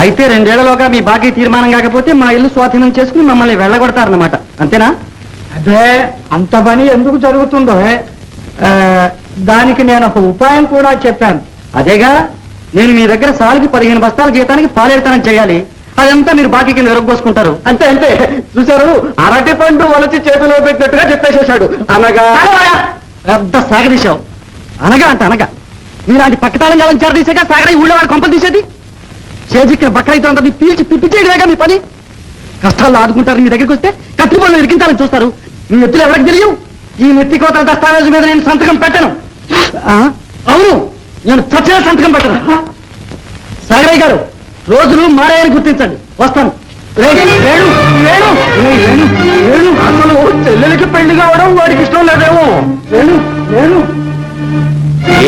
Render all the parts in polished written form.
అయితే 2 ఏళ్లలోగా మీ బాకీ తీర్మానం కాకపోతే మా ఇల్లు స్వాధీనం చేసుకుని మమ్మల్ని వెళ్ళగొడతారన్నమాట, అంతేనా? అదే అంత పని ఎందుకు జరుగుతుందో దానికి నేను ఒక ఉపాయం కూడా చెప్పాను. అదేగా, నేను మీ దగ్గర సాలుకి 15 బస్తాల జీతానికి పాలేరుతనం చేయాలి, అదంతా మీరు బాకీ కింద విరగొసుకుంటారు. అంతే అంతే, చూశారు, అరటి పండు వలచి చేతిలో పెట్టినట్టుగా చెప్పేసేశాడు. అనగా పెద్ద సాగదీశావు. అనగా అనగా మీలాంటి పక్కతాళం కావాలని చేరదీసాక సాగర ఊళ్ళో వాడు కొంపలు తీసేది. చేజిక్కిన బక్కలైతే అందరినీ పీల్చి పిప్పి చేయడమేగా మీ పని. కష్టాల్లో ఆదుకుంటారు, మీ దగ్గరికి వస్తే కత్తి పనులు ఇరికించాలని చూస్తారు. మీ ఎత్తులు ఎవరికి తెలియవు. ఈ నెత్తి కోతల దస్తావేజు మీద నేను సంతకం పెట్టను. అవును, నేను చచ్చిన సంతకం పెట్టను. సాగరయ్య గారు, రోజులు మారాయని గుర్తించండి. వస్తాను. అసలు చెల్లెలకి పెళ్లి కావడం వాడికి ఇష్టం లేదేమో.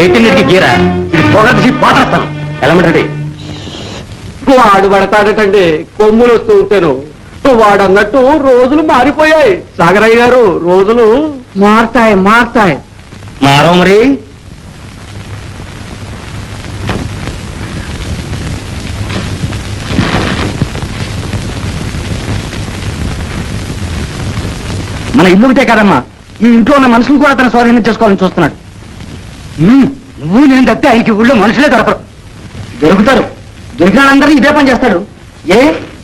ఏటికి గీరా ఇది పొగసి పాటేస్తాను. ఎలమంటే వాడు పడతాడటండి, కొమ్ములు వస్తూ ఉంటాను. వాడన్నట్టు రోజులు మారిపోయాయి సాగరయ్య గారు, రోజులు మారుతాయి. మారో మరి. మన ఇల్లు ఒకటే కాదమ్మా, ఈ ఇంట్లో ఉన్న మనుషులు కూడా అతను స్వాధీనం చేసుకోవాలని చూస్తున్నాడు. నువ్వు నేను తప్పితే ఆయనకి ఊళ్ళో మనుషులే దొరకరు. దొరుకుతారు, దొరికిన వాళ్ళందరినీ ఇదే పని చేస్తాడు.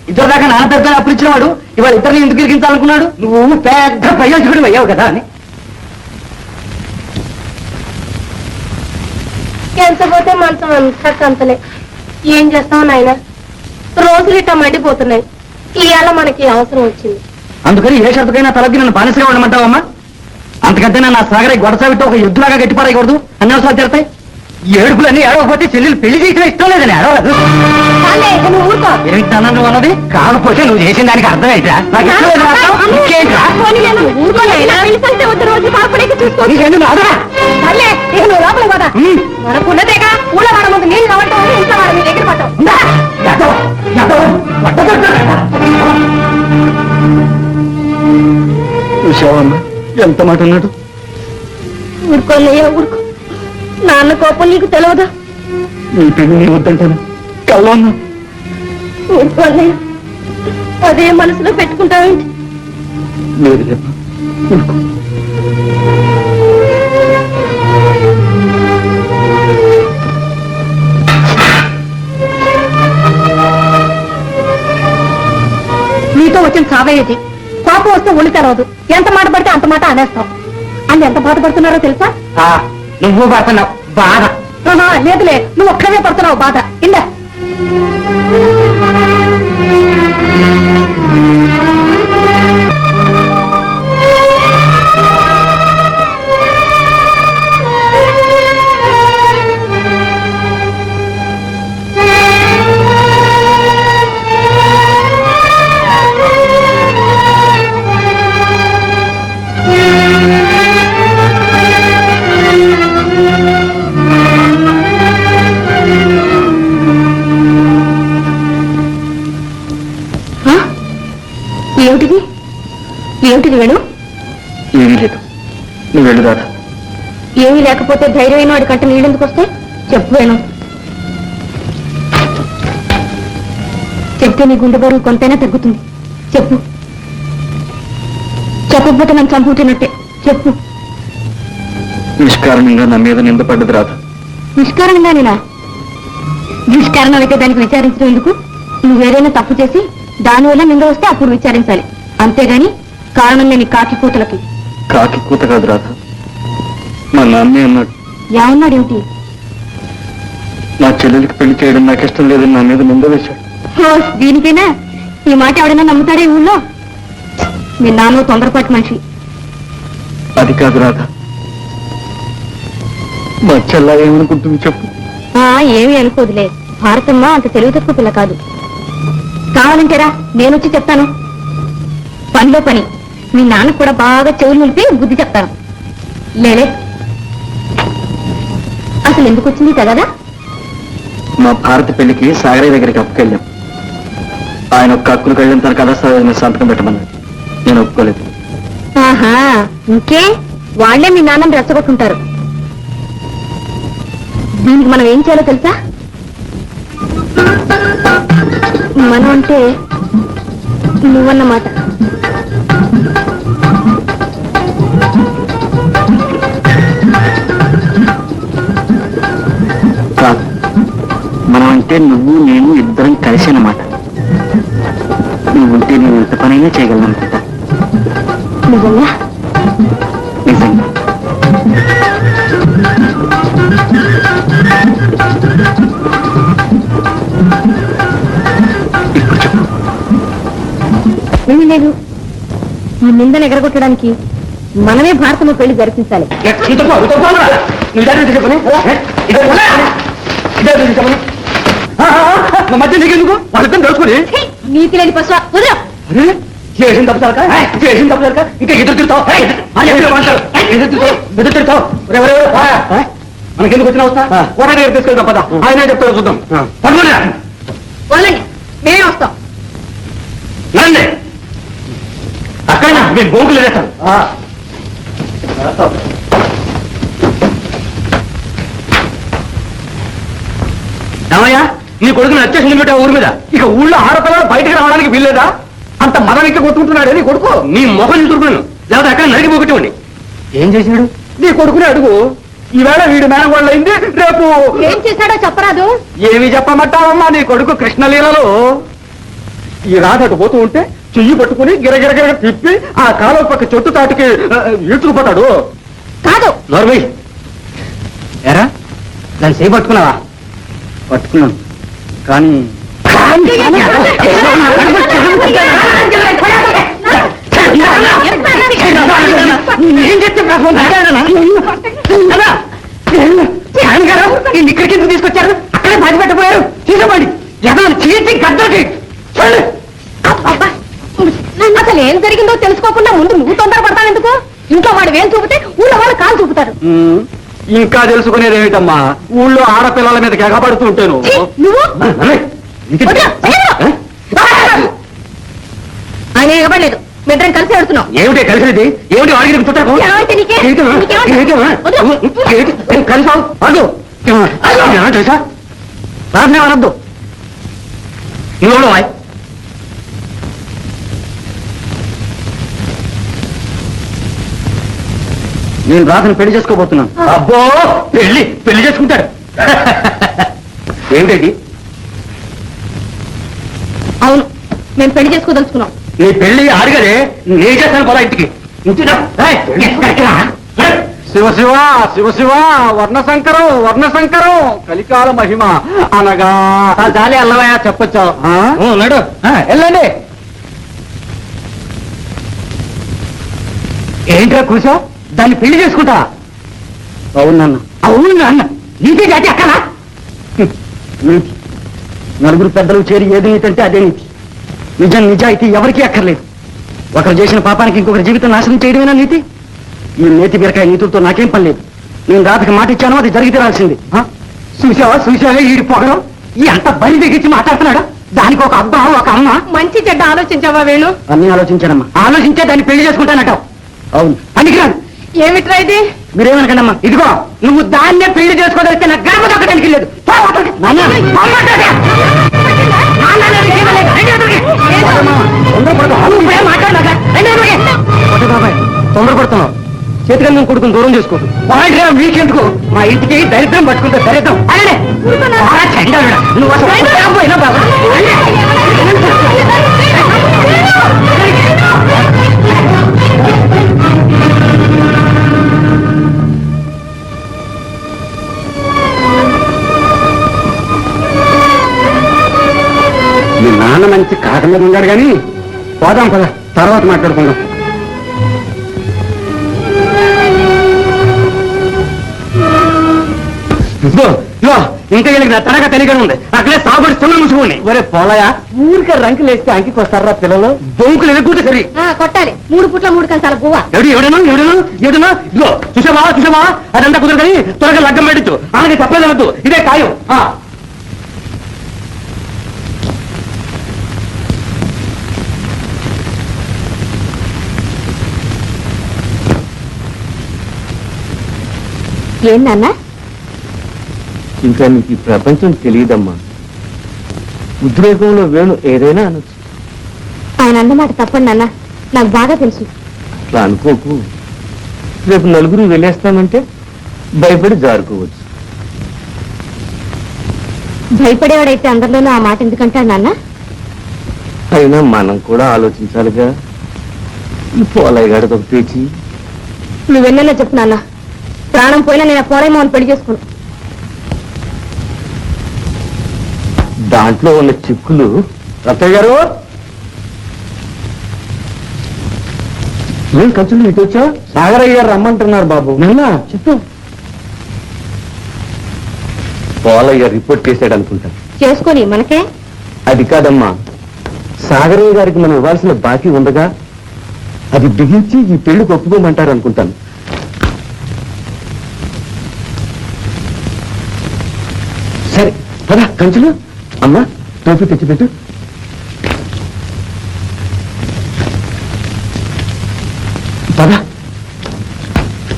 ఇద్దరు దాకా నాన్న పెద్ద అప్పుడు ఇచ్చినవాడు ఇవాళ ఇద్దరిని ఎందుకు ఇరికించాలనుకున్నాడు? నువ్వు పెద్ద ప్రయోజకుడు అయ్యావు కదా అని. ఎంత పోతే మనసు అంతలే. ఏం చేస్తావు నాయన, రోజులు ఇట్లా మండిపోతున్నాయి. ఇవాళ మనకి అవసరం వచ్చింది. అందుకని ఏ షరతుకైనా తలకి నన్ను బానిసగా ఉండమంటావమ్మా? అంతకంటే నా సాగరై గొడసావితో ఒక యుద్ధలాగా గట్టిపారేయకూడదు. అన్ని అవసరాలు తీరతాయి. ఏడుపులన్నీ ఏడవకపోతే చెల్లెలు పెళ్లి చేయడం ఇష్టం లేదని ఏడవలేదు. ఏంటన్నా నువ్వు అన్నది? కాకపోతే నువ్వు చేసిన దానికి అర్థం ఏంటా? నాకు ఇష్టం లేదు మాత్రం. ఇంకేంట్రా? మనకున్నదేగా ఊళ్ళ వాడ ముందు నీళ్ళు కావటం, ఇంట్లో వాడ మీ దగ్గర పట్టం. చూసావమ్మా ఎంత మాట అన్నాడు? ఊరుకోనయ్యా ఊరుకో, నాన్న కోపం నీకు తెలియదా? నీ పెళ్లి నీ వద్దంటాను కల్లో ఉన్నా. ఊరుకోనయ్య, అదే మనసులో పెట్టుకుంటావేంటి? లేదు చెప్పు, ఊరుకో. నీతో వచ్చిన సావయ్యది. కోపం వస్తే ఒళ్ళు తెరవదు. ఎంత మాట పడితే అంత మాట అనేస్తాం. అని ఎంత బాధపడుతున్నారో తెలుసా? నువ్వు పడుతున్నావు బాధ. లేదులే, నువ్వు ఒక్కడే పడుతున్నావు బాధ. ఇందా ఏమిటిది వేణు? ఏమీ లేదు, నువ్వు వెళ్ళు దాదా. ఏమీ లేకపోతే ధైర్యమైన వాడి కంటే నీళ్ళెందుకు వస్తాయి? చెప్పు వేణు, చెప్తే నీ గుండె బరువు కొంతైనా తగ్గుతుంది. చెప్పు, చెప్పకపోతే నన్ను చంపుతున్నట్టే. చెప్పు. నిష్కారణంగా నా మీద నిందపడ్డది రాదా? నిష్కారణంగా నేనా? నిష్కారణం అయితే దానికి విచారించడం ఎందుకు? నువ్వు ఏదైనా తప్పు చేసి దానివల్ల నింద వస్తే అప్పుడు విచారించాలి, అంతేగాని కారణం లేని కాకి కూతలకి. కాకి కూత కాదు రాధా, మా నాన్నే అన్నాడు. ఏమన్నాడు? ఏమిటి? నా చెల్లెలికి పెళ్లి చేయడం నాకు ఇష్టం లేదని నా మీద నింద వేశాడు. దీనికైనా ఈ మాట ఎవడైనా నమ్ముతాడే ఊళ్ళో? మీ నాన్న తొందరపాటు మనిషి. అది కాదు రాధా, మా చెల్ల ఏమనుకుంటుంది చెప్పు. ఏమీ అనుకోదులే, భారతమ్మ అంత తెలివి తక్కువ పిల్ల కాదు. కావాలంటారా నేనొచ్చి చెప్తాను. పనిలో పని మీ నాన్న కూడా బాగా చెవులు నిలిపి బుద్ధి చెప్తాను. లేలే, అసలు ఎందుకు వచ్చింది కదా? మా భారత పెళ్లికి సాగరయ్య దగ్గరికి అప్పుకెళ్ళాం. ఆయన ఒక్క హక్కులు వెళ్ళిన తన కదా సంతకం పెట్టమన్నాడు. నేను ఒప్పుకోలేదు. ఆహా, ఇంకే వాళ్లే మీ నాన్నని రెచ్చగొట్టుంటారు. దీనికి మనం ఏం చేయాలో తెలుసా? నువ్వన్నమాట. కాదు, మనం అంటే నువ్వు నేను ఇద్దరం కలిసి అన్నమాట. నువ్వుంటే నేను ఎంత పనైనా చేయగలను అనుకుంటా. నిజంగా? నిజంగా. ఇప్పుడు చెప్పు. ఏమీ లేదు. ఈ నిందను ఎగరగొట్టడానికి మనమే భారతంలో పెళ్లి జరిపించాలి. మధ్య నీకెందుకు వాళ్ళతో తెలుసుకుని నీతి లేని పశువా, వదిలేయ్. చేసిన తప్పు ఇంకా ఎదురు తిరుగుతావు మనకెందుకు వచ్చిన వస్తా కూడా దగ్గర తీసుకెళ్తాం పద. ఆయన చెప్తాను చూద్దాం. వదలండి, మేమే వస్తాం. రండి అక్కడ మేము బొంకులు వేస్తాం. ఏమయ్యా, నీ కొడుకుని వచ్చేసింది పెట్టా ఊరి మీద. ఇక ఊళ్ళో ఆడపిల్లలు బయటకు రావడానికి వీల్లేదా? అంత మదం ఎక్క కొట్టుకుంటున్నాడే నీ కొడుకు. నీ మొహం చూసుకున్నాను, లేదా అక్కడ నడిగి పోగొట్టండి. ఏం చేశాడు? నీ కొడుకుని అడుగు. ఈవేళ వీడు మేనగోళ్ళు అయింది, రేపు ఏం చేశాడో చెప్పరాదు. ఏమి చెప్పమంటావమ్మా? నీ కొడుకు కృష్ణలీలలో ఈ రాధకు పోతూ ఉంటే చెయ్యి పట్టుకుని గిరగిరగిర తిప్పి ఆ కాలువ పక్క చెట్టు తాటికి ఈడ్చుకుపోతాడు. కాదు. నోర్మై ఎరా, దాన్ని చేయి పట్టుకున్నావా? పట్టుకున్నాను, కానీ ఇక్కడికి ఎందుకు తీసుకొచ్చారు? అక్కడే బాధ పెట్టబోయారు. తీసుకోండి, ఎదలు చీచి గద్దకి అసలు ఏం జరిగిందో తెలుసుకోకుండా ముందు నువ్వు తొందరపడతావు ఎందుకు? ఇంట్లో వాడు వేలు చూపితే ఊళ్ళో వాళ్ళు కాలు చూపుతారు. ఇంకా తెలుసుకునేది ఏమిటమ్మా? ఊళ్ళో ఆడపిల్లల మీద ఎగబడుతూ ఉంటాను. నువ్వు ఆయన ఎగబడలేదు, మిద్దరం కలిసి ఆడుతున్నావు. ఏమిటి కలిసినది? ఏమిటి అడిగిన చుట్టాకు కలిసావు? తెలుసా? రాజనే అనద్దు. నువ్వు నేను రాధను పెళ్లి చేసుకోబోతున్నాను. అబ్బో, పెళ్లి చేసుకుంటాడు. ఏమిటండి? అవును, మేము పెళ్లి చేసుకోదలుచుకున్నాం. నీ పెళ్లి అడగదే, నేను చేస్తాను పోలా ఇంటికి. శివ శివ శివ శివ వర్ణశంకరం వర్ణశంకరం కలికాల మహిమ అనగా చాలే అల్లవయ్యా చెప్పొచ్చావు. నడు వెళ్ళండి. ఏంట్రా కూర్చో, దాన్ని పెళ్లి చేసుకుంటా? అవునన్న. అవును అన్న. నీతి జాతి అక్కనా? నీతి నలుగురు పెద్దలు చేరి ఏది నీతి అంటే అదే నీతి. నిజం నిజాయితీ ఎవరికీ అక్కర్లేదు. ఒకరు చేసిన పాపానికి ఇంకొకరి జీవితం నాశనం చేయడమేనా నీతి? ఈ నేతి బీరకాయ నీతులతో నాకేం పని లేదు. నేను రాతకి మాట ఇచ్చాను, అది జరిగి తీరాల్సింది. చూసావా ఈ పొగడం? ఈ అంత బరి దిగించి మాట్లాడుతున్నాడు. దానికి ఒక అబ్బా ఒక అమ్మ. మంచి చెడ్డ ఆలోచించావా వేణు? అన్నీ ఆలోచించానమ్మా. ఆలోచించే దాన్ని పెళ్లి చేసుకుంటానటావు. అవును, పనికిరాదు. ఏమిట్రా ఇది? మీరేమనకండమ్మా. ఇదిగో, నువ్వు దాన్నే పెళ్లి చేసుకోదలిస్తే నా గర్భ దక్కడానికి లేదు. తొందరపడుతున్నావు. చేతిగా నువ్వు కొడుకుని దూరం చేసుకో. మీకెందుకు? మా ఇంటికి దరిద్రం పట్టుకుంటే దరిద్రం. నువ్వు అసలు బాబా. మీ నాన్న మంచి కాక మీద ఉన్నాడు కానీ పోదాం పద, తర్వాత మాట్లాడుకుందాం. ఇంకా వీళ్ళకి తనగా తెలియగా ఉంది. అక్కడే సాగుబడి సున్న ముసుకుని. ఒరే పోలయా, ఊరికే రంకులు వేస్తే అంకికి వస్తారా పిల్లలు? బొంకులు ఎదుగుంటే సరి కొట్టాలి. 3 పూట్ల 3 కంచాల పువ్వా. ఎవడనో ఇదిగో చూసావా అదంతా కుదరదని త్వరగా లగ్గం పెట్టచ్చు. అలాగే తప్పలేదవద్దు, ఇదే ఖాయం. ఏందన్నా? ఇంకా నీకు ఈ ప్రపంచం తెలియదమ్మా. ఉద్రేకంలో వేణు ఏదైనా అనొచ్చు. ఆయన అన్నమాట తప్పండి నాన్న, నాకు బాగా తెలుసు. అట్లా అనుకోకు. రేపు నలుగురు వెళ్ళేస్తామంటే భయపడి జారుకోవచ్చు. భయపడేవాడైతే అందరిలోనూ ఆ మాట ఎందుకంటాడు నాన్న? అయినా మనం కూడా ఆలోచించాలిగా. ఈ పోలయ్య గాడితో ఒక పేచి. నువ్వెన్నో చెప్పు నాన్న, ప్రాణం పోయినా నేను ఆ పోలేమో అని పెళ్లి చేసుకోను. దాంట్లో ఉన్న చిక్కులు. రత్తయ్య గారు, ఏం ఖర్చులు ఇటు వచ్చా? సాగరయ్య గారు రమ్మంటున్నారు బాబు. నాన్న చెప్పు. పోలయ్య రిపోర్ట్ చేశాడు అనుకుంటా. చేసుకొని మనకే. అది కాదమ్మా, సాగరయ్య గారికి మనం ఇవ్వాల్సిన బాకీ ఉండగా అది బిగించి ఈ పెళ్లికి ఒప్పుకోమంటారు అనుకుంటాను. సరే పద కంచులు. అమ్మా టోపీ తెచ్చిపెట్టు. పద.